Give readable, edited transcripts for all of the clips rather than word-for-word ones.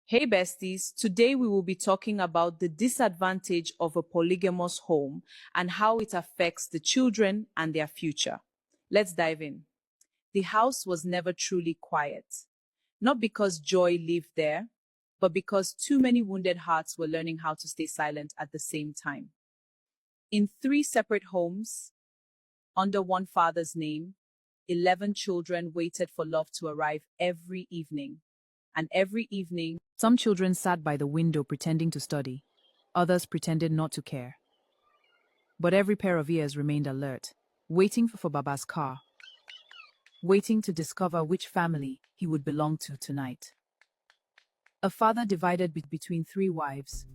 Hey besties, today we will be talking about the disadvantage of a polygamous home and how it affects the children and their future. Let's dive in. The house was never truly quiet, not because joy lived there, but because too many wounded hearts were learning how to stay silent at the same time. In three separate homes, under one father's name, 11 children waited for love to arrive every evening. And every evening, some children sat by the window pretending to study. Others pretended not to care. But every pair of ears remained alert, waiting for Baba's car, waiting to discover which family he would belong to tonight. A father divided between three wives,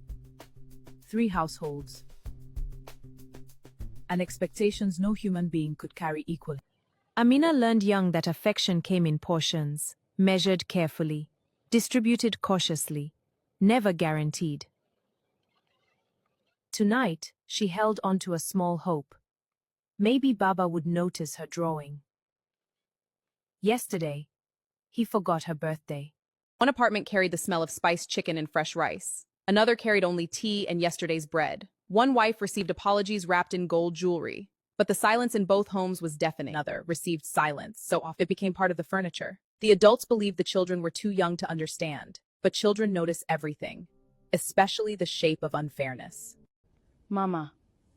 three households, and expectations no human being could carry equally. Amina learned young that affection came in portions, measured carefully, distributed cautiously, never guaranteed. Tonight, she held on to a small hope. Maybe Baba would notice her drawing. Yesterday, he forgot her birthday. One apartment carried the smell of spiced chicken and fresh rice. Another carried only tea and yesterday's bread. One wife received apologies wrapped in gold jewelry. But the silence in both homes was deafening. Another received silence, so often it became part of the furniture. The adults believed the children were too young to understand, but children notice everything, especially the shape of unfairness. Mama,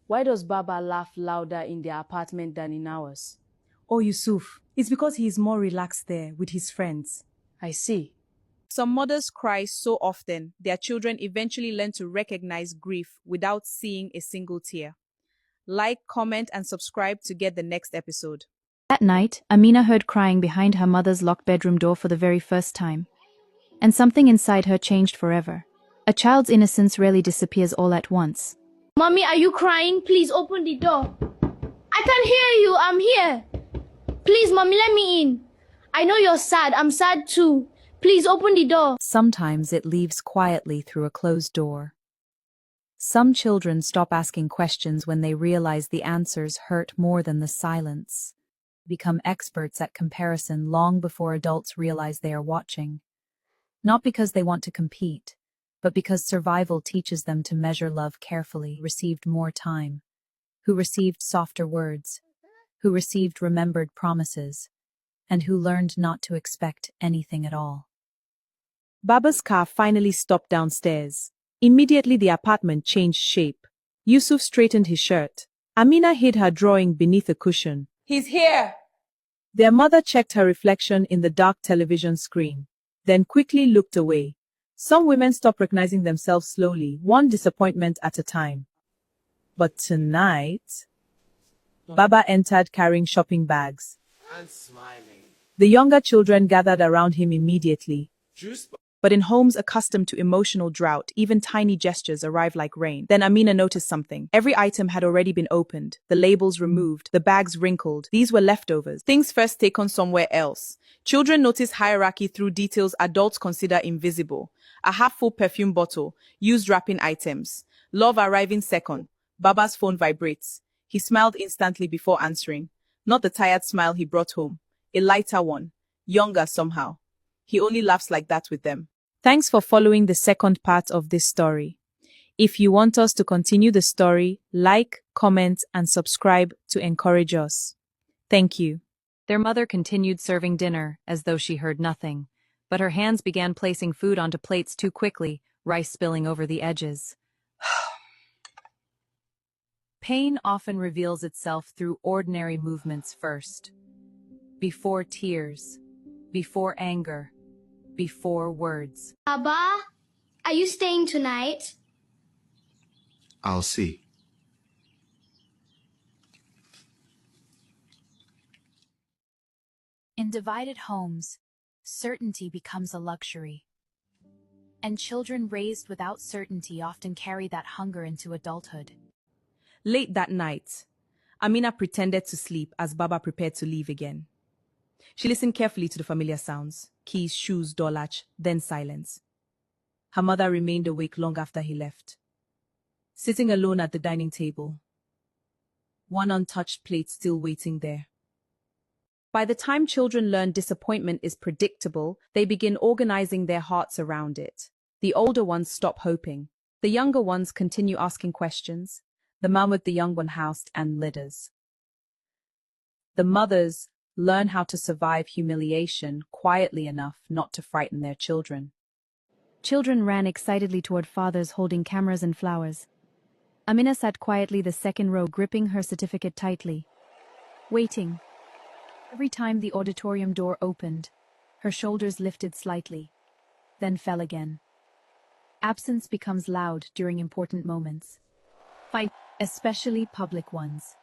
why does Baba laugh louder in their apartment than in ours? Oh, Yusuf, it's because he is more relaxed there with his friends. I see. Some mothers cry so often, their children eventually learn to recognize grief without seeing a single tear. Like, comment, and subscribe to get the next episode. That night, Amina heard crying behind her mother's locked bedroom door for the very first time. And something inside her changed forever. A child's innocence rarely disappears all at once. Mommy, are you crying? Please open the door. I can hear you. I'm here. Please, Mommy, let me in. I know you're sad. I'm sad too. Please open the door. Sometimes it leaves quietly through a closed door. Some children stop asking questions when they realize the answers hurt more than the silence. Become experts at comparison long before adults realize they are watching. Not because they want to compete, but because survival teaches them to measure love carefully. Received more time, who received softer words, who received remembered promises, and who learned not to expect anything at all. Baba's car finally stopped downstairs. Immediately the apartment changed shape. Yusuf straightened his shirt. Amina hid her drawing beneath a cushion. He's here! Their mother checked her reflection in the dark television screen, then quickly looked away. Some women stopped recognizing themselves slowly, one disappointment at a time. But tonight, Baba entered carrying shopping bags. And smiling. The younger children gathered around him immediately. Juice. But in homes accustomed to emotional drought, even tiny gestures arrive like rain. Then Amina noticed something. Every item had already been opened, the labels removed, the bags wrinkled. These were leftovers, things first taken somewhere else. Children notice hierarchy through details adults consider invisible. A half-full perfume bottle, used wrapping items. Love arriving second. Baba's phone vibrates. He smiled instantly before answering. Not the tired smile he brought home. A lighter one. Younger somehow. He only laughs like that with them. Thanks for following the second part of this story. If you want us to continue the story, like, comment, and subscribe to encourage us. Thank you. Their mother continued serving dinner, as though she heard nothing, but her hands began placing food onto plates too quickly, rice spilling over the edges. Pain often reveals itself through ordinary movements first. Before tears, before anger, before words. Baba, are you staying tonight? I'll see. In divided homes, certainty becomes a luxury. And children raised without certainty often carry that hunger into adulthood. Late that night, Amina pretended to sleep as Baba prepared to leave again. She listened carefully to the familiar sounds, keys, shoes, door latch, then silence. Her mother remained awake long after he left. Sitting alone at the dining table, one untouched plate still waiting there. By the time children learn disappointment is predictable, they begin organizing their hearts around it. The older ones stop hoping. The younger ones continue asking questions. The mom with the young one housed and litters. The mothers learn how to survive humiliation quietly enough not to frighten their children. Children ran excitedly toward fathers holding cameras and flowers. Amina sat quietly the second row, gripping her certificate tightly, waiting. Every time the auditorium door opened, her shoulders lifted slightly, then fell again. Absence becomes loud during important moments. Fight, especially public ones.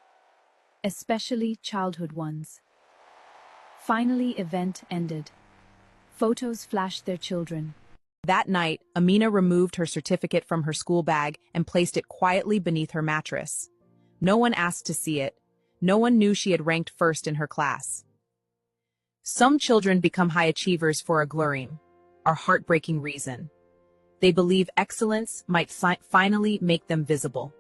Especially childhood ones. Finally, event ended. Photos flashed their children. That night, Amina removed her certificate from her school bag and placed it quietly beneath her mattress. No one asked to see it. No one knew she had ranked first in her class. Some children become high achievers for a gloriam, or heartbreaking reason. They believe excellence might finally make them visible.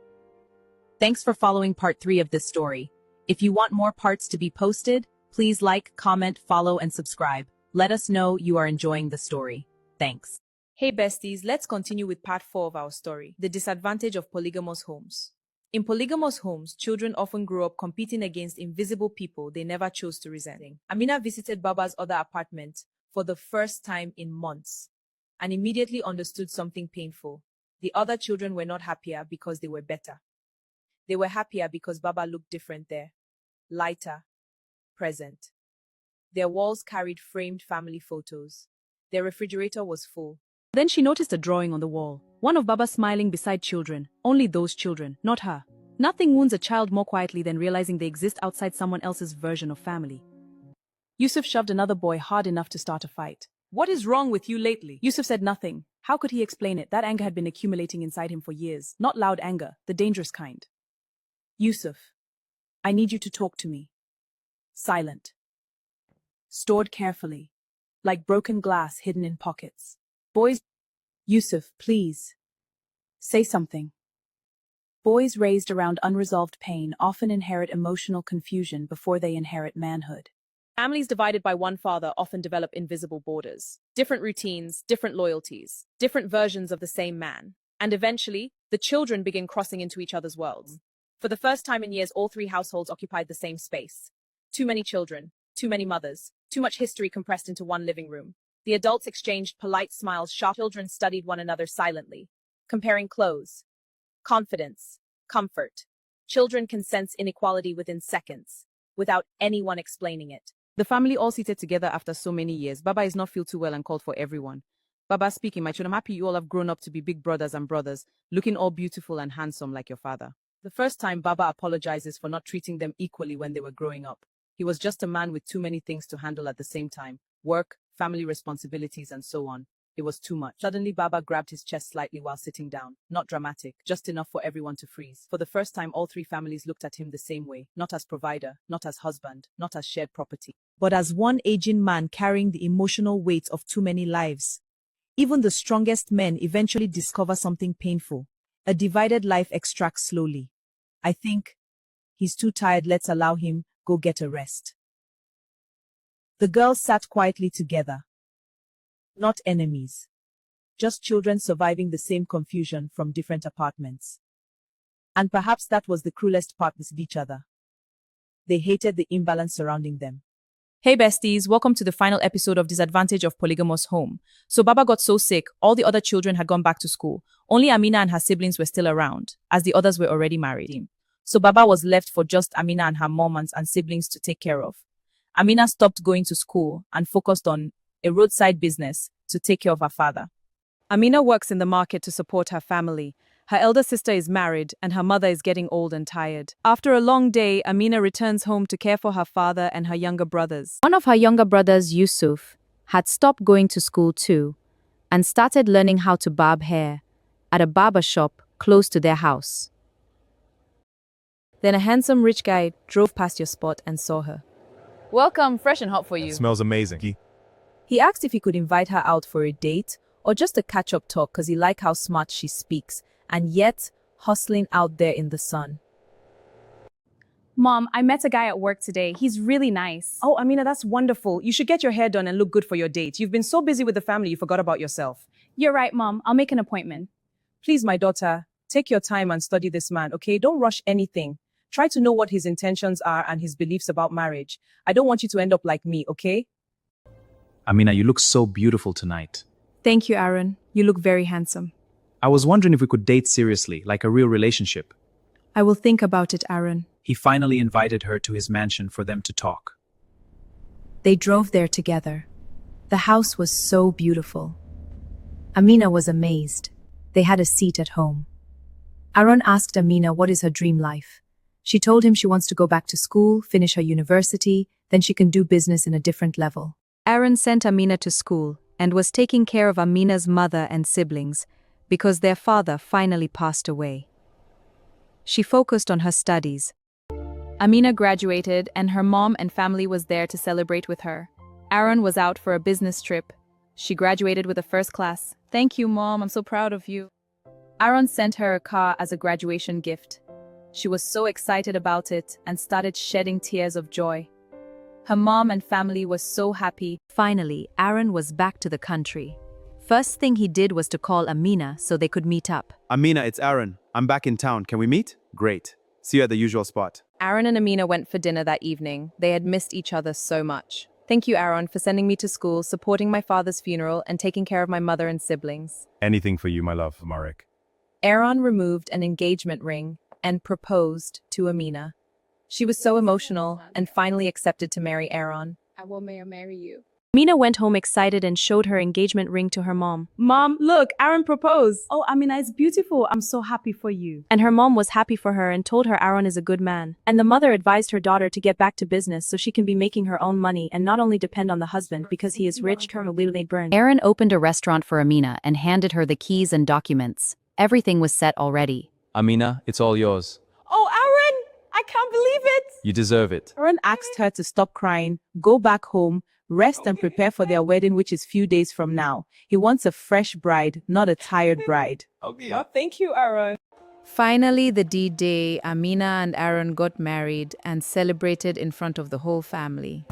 Thanks for following part 3 of this story. If you want more parts to be posted, please like, comment, follow, and subscribe. Let us know you are enjoying the story. Thanks. Hey besties, let's continue with part 4 of our story, the disadvantage of polygamous homes. In polygamous homes, children often grow up competing against invisible people they never chose to resent. Amina visited Baba's other apartment for the first time in months and immediately understood something painful. The other children were not happier because they were better. They were happier because Baba looked different there, lighter, present. Their walls carried framed family photos. Their refrigerator was full. Then she noticed a drawing on the wall. One of Baba smiling beside children. Only those children, not her. Nothing wounds a child more quietly than realizing they exist outside someone else's version of family. Yusuf shoved another boy hard enough to start a fight. What is wrong with you lately? Yusuf said nothing. How could he explain it? That anger had been accumulating inside him for years. Not loud anger, the dangerous kind. Yusuf, I need you to talk to me. Silent. Stored carefully. Like broken glass hidden in pockets. Boys, Yusuf, please. Say something. Boys raised around unresolved pain often inherit emotional confusion before they inherit manhood. Families divided by one father often develop invisible borders. Different routines, different loyalties, different versions of the same man. And eventually, the children begin crossing into each other's worlds. For the first time in years, all 3 households occupied the same space. Too many children, too many mothers, too much history compressed into one living room. The adults exchanged polite smiles. Sharp children studied one another silently, comparing clothes, confidence, comfort. Children can sense inequality within seconds, without anyone explaining it. The family all seated together after so many years. Baba is not feel too well and called for everyone. Baba speaking, my children, I'm happy you all have grown up to be big brothers and brothers, looking all beautiful and handsome like your father. The first time Baba apologizes for not treating them equally when they were growing up. He was just a man with too many things to handle at the same time. Work, family responsibilities, and so on. It was too much. Suddenly, Baba grabbed his chest slightly while sitting down. Not dramatic, just enough for everyone to freeze. For the first time, all 3 families looked at him the same way. Not as provider, not as husband, not as shared property, but as one aging man carrying the emotional weight of too many lives. Even the strongest men eventually discover something painful. A divided life extracts slowly. I think he's too tired, let's allow him, go get a rest. The girls sat quietly together. Not enemies. Just children surviving the same confusion from different apartments. And perhaps that was the cruelest part with each other. They hated the imbalance surrounding them. Hey besties, welcome to the final episode of Disadvantage of Polygamous Home. So Baba got so sick, all the other children had gone back to school. Only Amina and her siblings were still around, as the others were already married. So Baba was left for just Amina and her mom and siblings to take care of. Amina stopped going to school and focused on a roadside business to take care of her father. Amina works in the market to support her family. Her elder sister is married and her mother is getting old and tired. After a long day, Amina returns home to care for her father and her younger brothers. One of her younger brothers, Yusuf, had stopped going to school too and started learning how to barb hair at a barber shop close to their house. Then a handsome rich guy drove past your spot and saw her. Welcome, fresh and hot for you. Smells amazing. He asked if he could invite her out for a date or just a catch-up talk because he liked how smart she speaks and yet hustling out there in the sun. Mom, I met a guy at work today. He's really nice. Oh, Amina, that's wonderful. You should get your hair done and look good for your date. You've been so busy with the family you forgot about yourself. You're right, Mom. I'll make an appointment. Please, my daughter, take your time and study this man, okay? Don't rush anything. Try to know what his intentions are and his beliefs about marriage. I don't want you to end up like me, okay? Amina, you look so beautiful tonight. Thank you, Aaron. You look very handsome. I was wondering if we could date seriously, like a real relationship. I will think about it, Aaron. He finally invited her to his mansion for them to talk. They drove there together. The house was so beautiful. Amina was amazed. They had a seat at home. Aaron asked Amina what is her dream life. She told him she wants to go back to school, finish her university, then she can do business in a different level. Aaron sent Amina to school and was taking care of Amina's mother and siblings because their father finally passed away. She focused on her studies. Amina graduated, and her mom and family was there to celebrate with her. Aaron was out for a business trip. She graduated with a first class. Thank you, Mom. I'm so proud of you. Aaron sent her a car as a graduation gift. She was so excited about it and started shedding tears of joy. Her mom and family were so happy. Finally, Aaron was back to the country. First thing he did was to call Amina so they could meet up. Amina, it's Aaron. I'm back in town. Can we meet? Great. See you at the usual spot. Aaron and Amina went for dinner that evening. They had missed each other so much. Thank you, Aaron, for sending me to school, supporting my father's funeral, and taking care of my mother and siblings. Anything for you, my love, Marek. Aaron removed an engagement ring and proposed to Amina. She was so emotional and finally accepted to marry Aaron. I will marry you. Amina went home excited and showed her engagement ring to her mom. Mom, look, Aaron proposed. Oh, Amina, it's beautiful. I'm so happy for you. And her mom was happy for her and told her Aaron is a good man. And the mother advised her daughter to get back to business so she can be making her own money and not only depend on the husband because he is rich. Aaron opened a restaurant for Amina and handed her the keys and documents. Everything was set already. Amina, it's all yours. Oh, Aaron, I can't believe it. You deserve it. Aaron asked her to stop crying, go back home, rest and prepare for their wedding, which is few days from now. He wants a fresh bride, not a tired bride. Oh, thank you, Aaron. Finally, the D-Day, Amina and Aaron got married and celebrated in front of the whole family.